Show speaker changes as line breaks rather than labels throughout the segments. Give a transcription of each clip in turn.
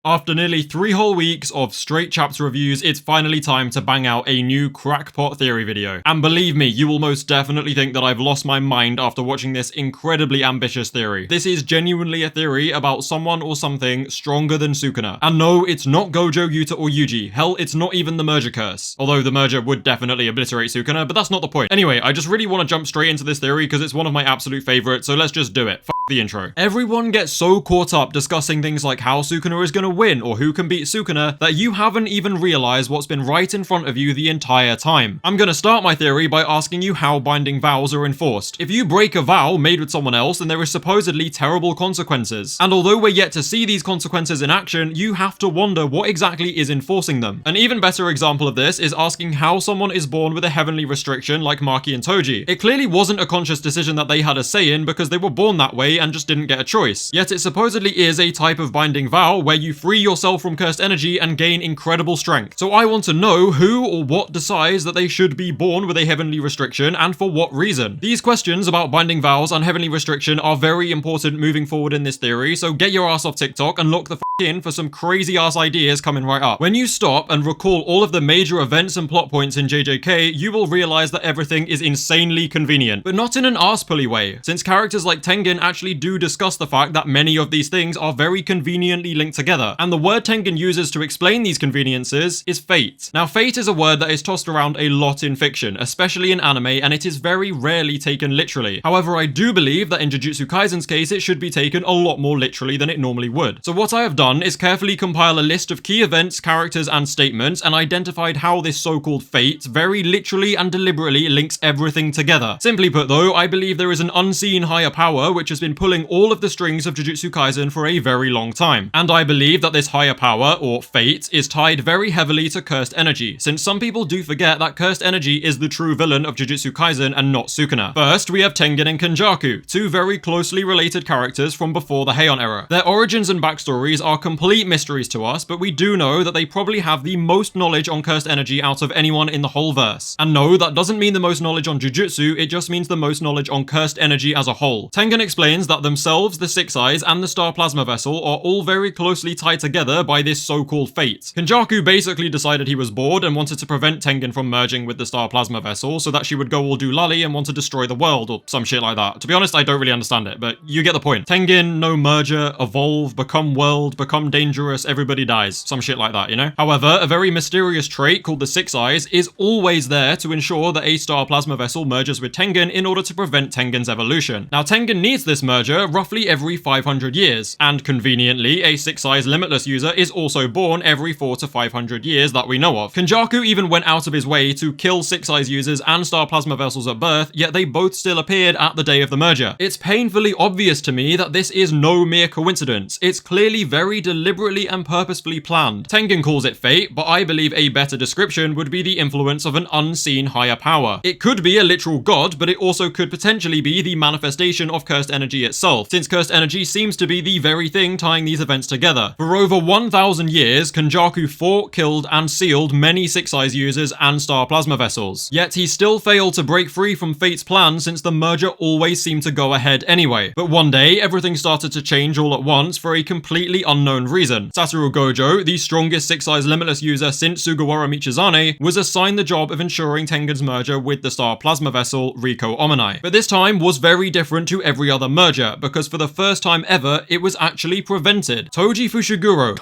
After nearly 3 whole weeks of straight chapter reviews, it's finally time to bang out a new crackpot theory video. And believe me, you will most definitely think that I've lost my mind after watching this incredibly ambitious theory. This is genuinely a theory about someone or something stronger than Sukuna. And no, it's not Gojo, Yuta, or Yuji. Hell, it's not even the merger curse. Although the merger would definitely obliterate Sukuna, but that's not the point. Anyway, I just really want to jump straight into this theory because it's one of my absolute favorites, so let's just do it. The intro. Everyone gets so caught up discussing things like how Sukuna is gonna win or who can beat Sukuna that you haven't even realized what's been right in front of you the entire time. I'm gonna start my theory by asking you how binding vows are enforced. If you break a vow made with someone else, then there is supposedly terrible consequences. And although we're yet to see these consequences in action, you have to wonder what exactly is enforcing them. An even better example of this is asking how someone is born with a heavenly restriction like Maki and Toji. It clearly wasn't a conscious decision that they had a say in because they were born that way and just didn't get a choice. Yet it supposedly is a type of binding vow where you free yourself from cursed energy and gain incredible strength. So I want to know who or what decides that they should be born with a heavenly restriction and for what reason. These questions about binding vows and heavenly restriction are very important moving forward in this theory, so get your ass off TikTok and lock the in for some crazy ass ideas coming right up. When you stop and recall all of the major events and plot points in JJK, you will realize that everything is insanely convenient, but not in an arse-pully way, since characters like Tengen actually do discuss the fact that many of these things are very conveniently linked together, and the word Tengen uses to explain these conveniences is fate. Now, fate is a word that is tossed around a lot in fiction, especially in anime, and it is very rarely taken literally. However, I do believe that in Jujutsu Kaisen's case, it should be taken a lot more literally than it normally would. So what I have done is carefully compile a list of key events, characters, and statements, and identified how this so-called fate very literally and deliberately links everything together. Simply put though, I believe there is an unseen higher power which has been pulling all of the strings of Jujutsu Kaisen for a very long time. And I believe that this higher power, or fate, is tied very heavily to cursed energy, since some people do forget that cursed energy is the true villain of Jujutsu Kaisen and not Sukuna. First, we have Tengen and Kenjaku, two very closely related characters from before the Heian era. Their origins and backstories are complete mysteries to us, but we do know that they probably have the most knowledge on cursed energy out of anyone in the whole verse. And no, that doesn't mean the most knowledge on Jujutsu, it just means the most knowledge on cursed energy as a whole. Tengen explains that themselves, the Six Eyes, and the Star Plasma Vessel are all very closely tied together by this so-called fate. Kenjaku basically decided he was bored and wanted to prevent Tengen from merging with the Star Plasma Vessel so that she would go all doolally and want to destroy the world or some shit like that. To be honest, I don't really understand it, but you get the point. Tengen, no merger, evolve, become world, become dangerous, everybody dies. Some shit like that, you know? However, a very mysterious trait called the Six Eyes is always there to ensure that a Star Plasma Vessel merges with Tengen in order to prevent Tengen's evolution. Now, Tengen needs this merger roughly every 500 years, and conveniently, a Six Eyes Limitless user is also born every 400 to 500 years that we know of. Kenjaku even went out of his way to kill Six Eyes users and Star Plasma Vessels at birth, yet they both still appeared at the day of the merger. It's painfully obvious to me that this is no mere coincidence. It's clearly very deliberately and purposefully planned. Tengen calls it fate, but I believe a better description would be the influence of an unseen higher power. It could be a literal god, but it also could potentially be the manifestation of cursed energy itself, since cursed energy seems to be the very thing tying these events together. For over 1,000 years, Kenjaku fought, killed, and sealed many Six Eyes users and Star Plasma Vessels. Yet he still failed to break free from fate's plan since the merger always seemed to go ahead anyway. But one day, everything started to change all at once for a completely unknown reason. Satoru Gojo, the strongest Six Eyes Limitless user since Sugawara Michizane, was assigned the job of ensuring Tengen's merger with the Star Plasma Vessel Riko Omanai. But this time was very different to every other merger, because for the first time ever, it was actually prevented. Toji Fushiguro,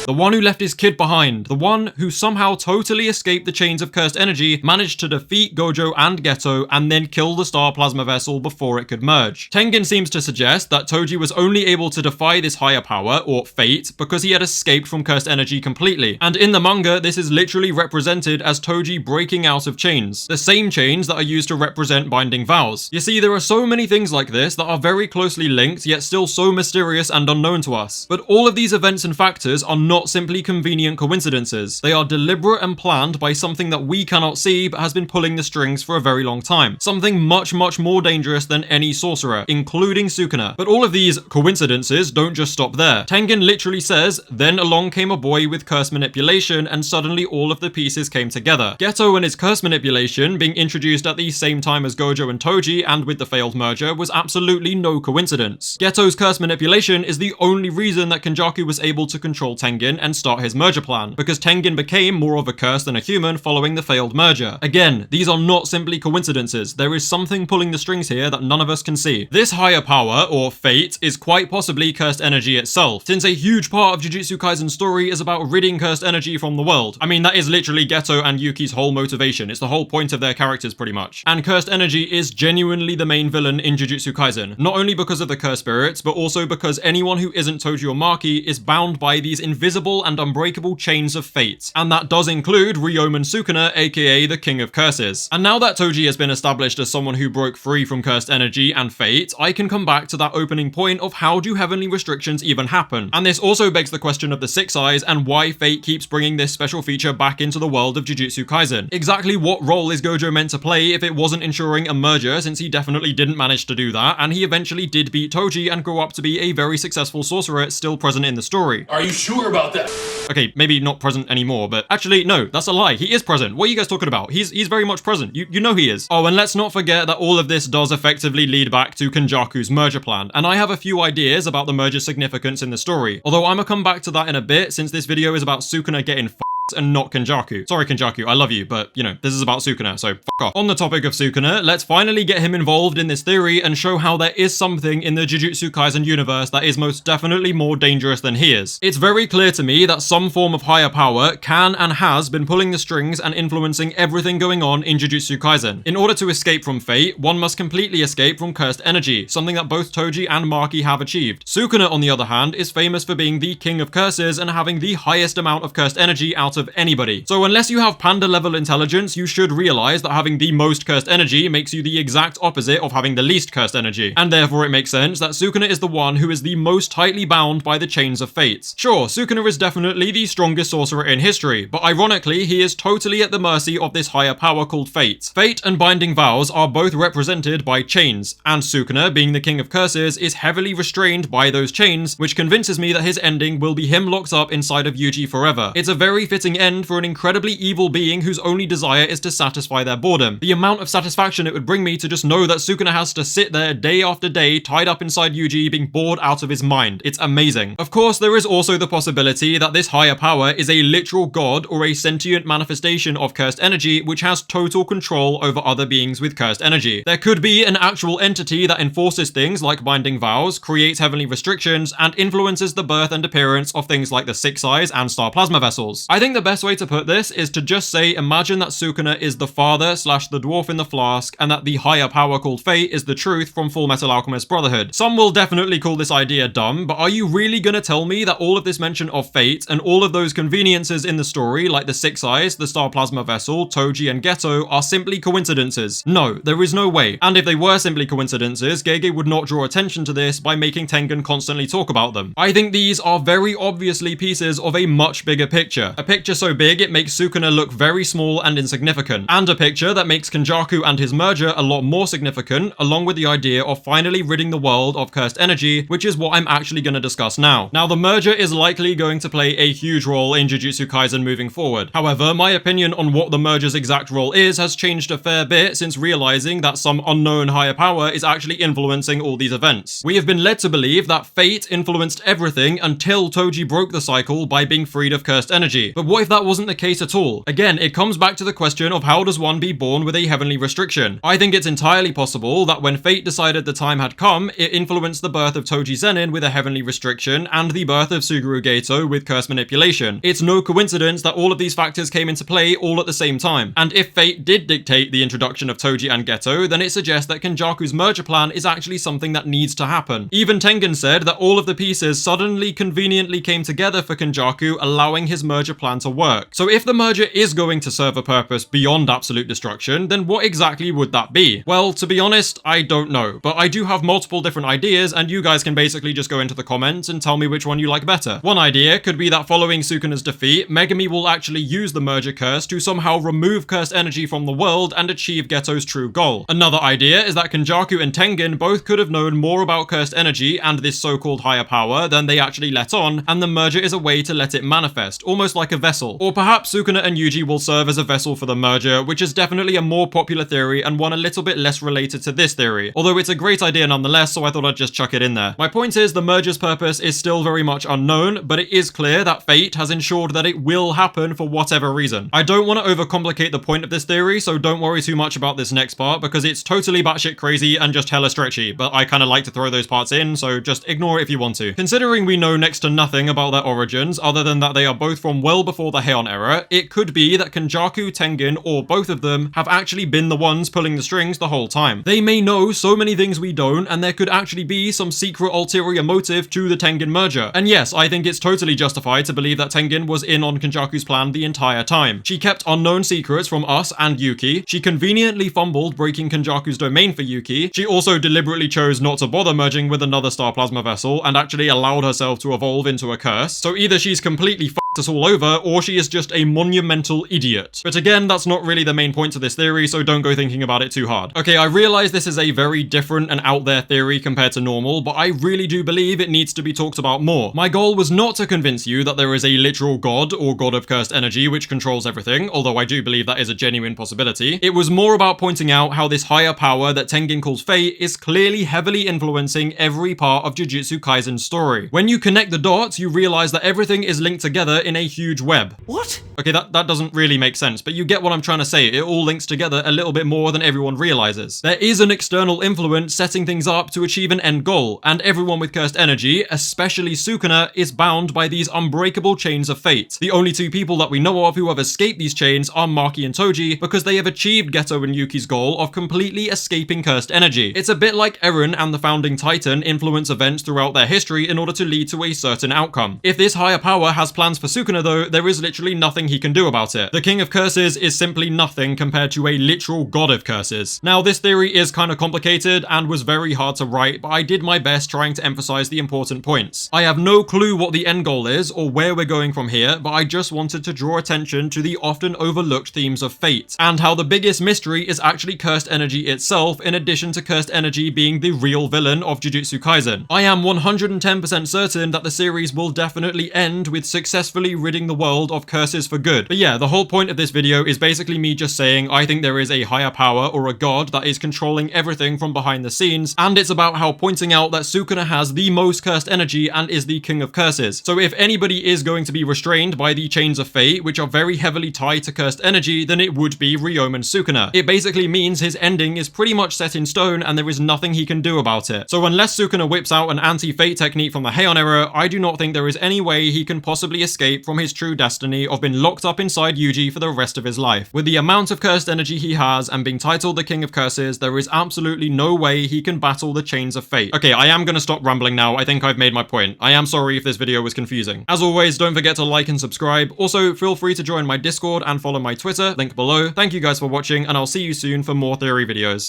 the one who left his kid behind, the one who somehow totally escaped the chains of cursed energy, managed to defeat Gojo and Geto, and then kill the Star Plasma Vessel before it could merge. Tengen seems to suggest that Toji was only able to defy this higher power, or fate, because he had escaped from cursed energy completely. And in the manga, this is literally represented as Toji breaking out of chains, the same chains that are used to represent binding vows. You see, there are so many things like this that are very closely linked, yet still so mysterious and unknown to us. But all of these events and factors are not simply convenient coincidences. They are deliberate and planned by something that we cannot see but has been pulling the strings for a very long time. Something much more dangerous than any sorcerer, including Sukuna. But all of these coincidences don't just stop there. Tengen literally says, then along came a boy with curse manipulation and suddenly all of the pieces came together. Geto and his curse manipulation being introduced at the same time as Gojo and Toji and with the failed merger was was absolutely no coincidence. Geto's curse manipulation is the only reason that Kenjaku was able to control Tengen and start his merger plan, because Tengen became more of a curse than a human following the failed merger. Again, these are not simply coincidences. There is something pulling the strings here that none of us can see. This higher power, or fate, is quite possibly cursed energy itself, since a huge part of Jujutsu Kaisen's story is about ridding cursed energy from the world. I mean, that is literally Geto and Yuki's whole motivation. It's the whole point of their characters, pretty much. And cursed energy is genuinely the main villain in Jujutsu Kaisen, not only because of the cursed spirits, but also because anyone who isn't Toji or Maki is bound by these invisible and unbreakable chains of fate. And that does include Ryomen Sukuna, aka the King of Curses. And now that Toji has been established as someone who broke free from cursed energy and fate, I can come back to that opening point of how do heavenly restrictions even happen? And this also begs the question of the Six Eyes and why fate keeps bringing this special feature back into the world of Jujutsu Kaisen. Exactly what role is Gojo meant to play if it wasn't ensuring a merger, since he definitely didn't manage to do that, and he eventually did beat Toji and grow up to be a very successful sorcerer still present in the story.
Are you sure about that?
Okay, maybe not present anymore, but actually, no, that's a lie. He is present. What are you guys talking about? He's very much present. You know he is. Oh, and let's not forget that all of this does effectively lead back to Kenjaku's merger plan, and I have a few ideas about the merger's significance in the story, although I'm gonna come back to that in a bit, since this video is about Sukuna getting and not Kenjaku. Sorry, Kenjaku, I love you, but, you know, this is about Sukuna, so fuck off. On the topic of Sukuna, let's finally get him involved in this theory and show how there is something in the Jujutsu Kaisen universe that is most definitely more dangerous than he is. It's very clear to me that some form of higher power can and has been pulling the strings and influencing everything going on in Jujutsu Kaisen. In order to escape from fate, one must completely escape from cursed energy, something that both Toji and Maki have achieved. Sukuna, on the other hand, is famous for being the king of curses and having the highest amount of cursed energy out of anybody. So unless you have panda level intelligence, you should realize that having the most cursed energy makes you the exact opposite of having the least cursed energy. And therefore it makes sense that Sukuna is the one who is the most tightly bound by the chains of fate. Sure, Sukuna is definitely the strongest sorcerer in history, but ironically he is totally at the mercy of this higher power called fate. Fate and binding vows are both represented by chains, and Sukuna, being the king of curses, is heavily restrained by those chains, which convinces me that his ending will be him locked up inside of Yuji forever. It's a very fitting end for an incredibly evil being whose only desire is to satisfy their boredom. The amount of satisfaction it would bring me to just know that Sukuna has to sit there day after day tied up inside Yuji being bored out of his mind. It's amazing. Of course, there is also the possibility that this higher power is a literal god or a sentient manifestation of cursed energy which has total control over other beings with cursed energy. There could be an actual entity that enforces things like binding vows, creates heavenly restrictions, and influences the birth and appearance of things like the Six Eyes and Star Plasma Vessels. I think the best way to put this is to just say imagine that Sukuna is the father slash the dwarf in the flask, and that the higher power called fate is the truth from Full Metal Alchemist Brotherhood. Some will definitely call this idea dumb, but are you really gonna tell me that all of this mention of fate and all of those conveniences in the story like the Six Eyes, the Star Plasma Vessel, Toji and Geto are simply coincidences? No, there is no way. And if they were simply coincidences, Gege would not draw attention to this by making Tengen constantly talk about them. I think these are very obviously pieces of a much bigger picture. A picture so big it makes Sukuna look very small and insignificant, and a picture that makes Kenjaku and his merger a lot more significant, along with the idea of finally ridding the world of cursed energy, which is what I'm actually going to discuss now. Now, the merger is likely going to play a huge role in Jujutsu Kaisen moving forward. However, my opinion on what the merger's exact role is has changed a fair bit since realizing that some unknown higher power is actually influencing all these events. We have been led to believe that fate influenced everything until Toji broke the cycle by being freed of cursed energy. But what if that wasn't the case at all? Again, it comes back to the question of how does one be born with a heavenly restriction? I think it's entirely possible that when fate decided the time had come, it influenced the birth of Toji Zenin with a heavenly restriction and the birth of Suguru Geto with curse manipulation. It's no coincidence that all of these factors came into play all at the same time. And if fate did dictate the introduction of Toji and Geto, then it suggests that Kenjaku's merger plan is actually something that needs to happen. Even Tengen said that all of the pieces suddenly conveniently came together for Kenjaku, allowing his merger plan to work. So if the merger is going to serve a purpose beyond absolute destruction, then what exactly would that be? Well, to be honest, I don't know, but I do have multiple different ideas, and you guys can basically just go into the comments and tell me which one you like better. One idea could be that following Sukuna's defeat, Megami will actually use the merger curse to somehow remove cursed energy from the world and achieve Geto's true goal. Another idea is that Kenjaku and Tengen both could have known more about cursed energy and this so-called higher power than they actually let on, and the merger is a way to let it manifest, almost like a vessel. Or perhaps Sukuna and Yuji will serve as a vessel for the merger, which is definitely a more popular theory and one a little bit less related to this theory. Although it's a great idea nonetheless, so I thought I'd just chuck it in there. My point is, the merger's purpose is still very much unknown, but it is clear that fate has ensured that it will happen for whatever reason. I don't want to overcomplicate the point of this theory, so don't worry too much about this next part, because it's totally batshit crazy and just hella stretchy, but I kind of like to throw those parts in, so just ignore it if you want to. Considering we know next to nothing about their origins, other than that they are both from well before the Heian era, it could be that Kenjaku Tengen, or both of them, have actually been the ones pulling the strings the whole time. They may know so many things we don't, and there could actually be some secret ulterior motive to the Tengen merger. And yes, I think it's totally justified to believe that Tengen was in on Kenjaku's plan the entire time. She kept unknown secrets from us and Yuki. She conveniently fumbled breaking Kenjaku's domain for Yuki. She also deliberately chose not to bother merging with another star plasma vessel and actually allowed herself to evolve into a curse. So either she's completely fucked us all over, or she is just a monumental idiot. But again, that's not really the main point to this theory, so don't go thinking about it too hard. Okay, I realize this is a very different and out there theory compared to normal, but I really do believe it needs to be talked about more. My goal was not to convince you that there is a literal god or god of cursed energy which controls everything, although I do believe that is a genuine possibility. It was more about pointing out how this higher power that Tengen calls fate is clearly heavily influencing every part of Jujutsu Kaisen's story. When you connect the dots, you realize that everything is linked together in a huge web.
What?
Okay, that doesn't really make sense, but you get what I'm trying to say. It all links together a little bit more than everyone realizes. There is an external influence setting things up to achieve an end goal, and everyone with cursed energy, especially Sukuna, is bound by these unbreakable chains of fate. The only two people that we know of who have escaped these chains are Maki and Toji, because they have achieved Geto and Yuki's goal of completely escaping cursed energy. It's a bit like Eren and the Founding Titan influence events throughout their history in order to lead to a certain outcome. If this higher power has plans for Sukuna though, there is literally nothing he can do about it. The King of Curses is simply nothing compared to a literal god of curses. Now, this theory is kind of complicated and was very hard to write, but I did my best trying to emphasize the important points. I have no clue what the end goal is or where we're going from here, but I just wanted to draw attention to the often overlooked themes of fate, and how the biggest mystery is actually cursed energy itself, in addition to cursed energy being the real villain of Jujutsu Kaisen. I am 110% certain that the series will definitely end with successfully ridding the world of curses for good. But yeah, the whole point of this video is basically me just saying I think there is a higher power or a god that is controlling everything from behind the scenes, and it's about how pointing out that Sukuna has the most cursed energy and is the king of curses. So if anybody is going to be restrained by the chains of fate, which are very heavily tied to cursed energy, then it would be Ryomen Sukuna. It basically means his ending is pretty much set in stone and there is nothing he can do about it. So unless Sukuna whips out an anti-fate technique from the Heian era, I do not think there is any way he can possibly escape from his true destiny of being locked up inside Yuji for the rest of his life. With the amount of cursed energy he has and being titled the King of Curses, there is absolutely no way he can battle the chains of fate. Okay, I am gonna stop rambling now. I think I've made my point. I am sorry if this video was confusing. As always, don't forget to like and subscribe. Also, feel free to join my Discord and follow my Twitter, link below. Thank you guys for watching, and I'll see you soon for more theory videos.